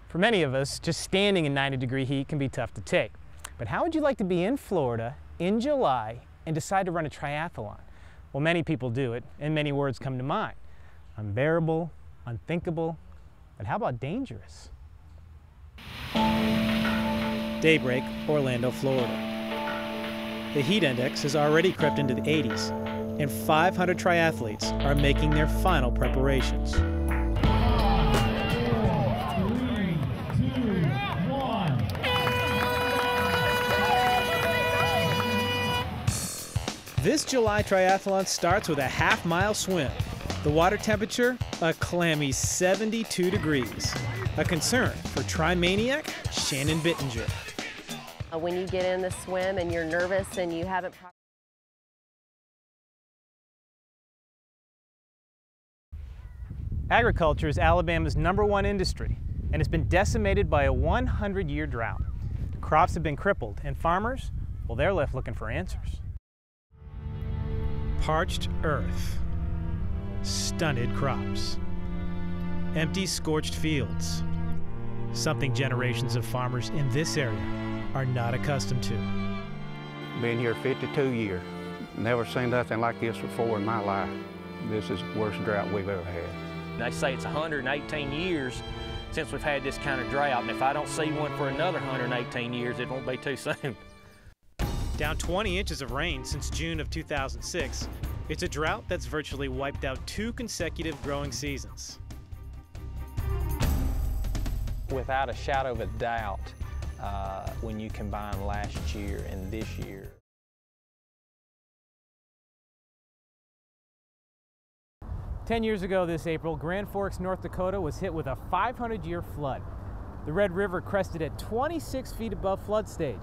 For many of us, just standing in 90-degree heat can be tough to take. But how would you like to be in Florida in July and decide to run a triathlon? Well, many people do it, and many words come to mind. Unbearable, unthinkable, but how about dangerous? Daybreak, Orlando, Florida. The heat index has already crept into the 80s, and 500 triathletes are making their final preparations. 3, 2, 1. This July triathlon starts with a half-mile swim. The water temperature, a clammy 72 degrees. A concern for tri-maniac Shannon Bittinger. When you get in the swim and you're nervous and you haven't... Agriculture is Alabama's #1 industry, and it's been decimated by a 100-year drought. Crops have been crippled, and farmers, well, they're left looking for answers. Parched earth, stunted crops, empty, scorched fields, something generations of farmers in this area are not accustomed to. Been here 52 years. Never seen nothing like this before in my life. This is the worst drought we've ever had. They say it's 118 years since we've had this kind of drought, and if I don't see one for another 118 years, it won't be too soon. Down 20 inches of rain since June of 2006, it's a drought that's virtually wiped out 2 consecutive growing seasons. Without a shadow of a doubt, when you combine last year and this year. 10 years ago this April, Grand Forks, North Dakota was hit with a 500-year flood. The Red River crested at 26 feet above flood stage.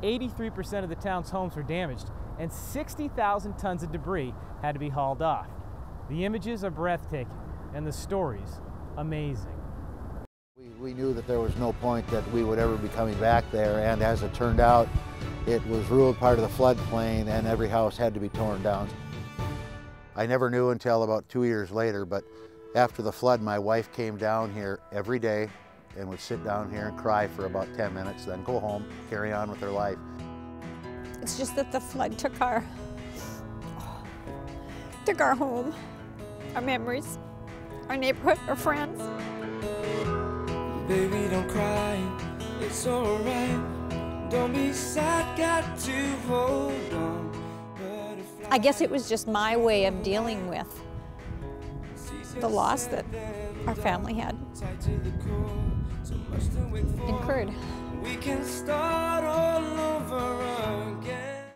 83% of the town's homes were damaged, and 60,000 tons of debris had to be hauled off. The images are breathtaking, and the stories amazing. We knew that there was no point that we would ever be coming back there, and as it turned out, it was ruled part of the floodplain, and every house had to be torn down. I never knew until about 2 years later, but after the flood, my wife came down here every day and would sit down here and cry for about 10 minutes, then go home, carry on with her life. It's just that the flood took our home, our memories, our neighborhood, our friends. Baby, don't cry, it's alright. Don't be sad, got to hold on. I guess it was just my way of dealing with the loss that our family had incurred. We can start all over again.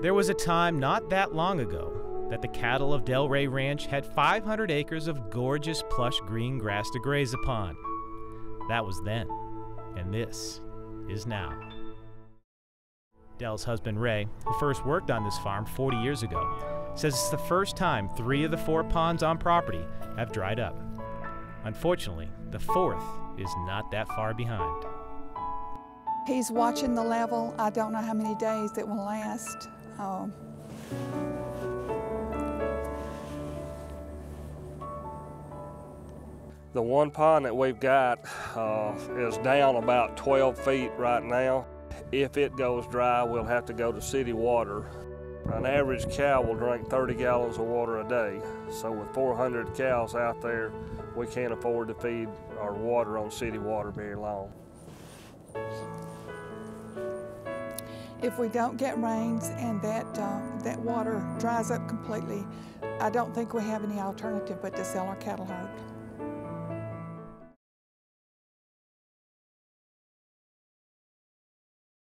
There was a time not that long ago that the cattle of Delray Ranch had 500 acres of gorgeous plush green grass to graze upon. That was then, and this is now. Del's husband Ray, who first worked on this farm 40 years ago, says it's the first time 3 of the 4 ponds on property have dried up. Unfortunately, the 4th is not that far behind. He's watching the level. I don't know how many days it will last. The one pond that we've got is down about 12 feet right now. If it goes dry, we'll have to go to city water. An average cow will drink 30 gallons of water a day. So with 400 cows out there, we can't afford to feed our water on city water very long. If we don't get rains and that water dries up completely, I don't think we have any alternative but to sell our cattle herd.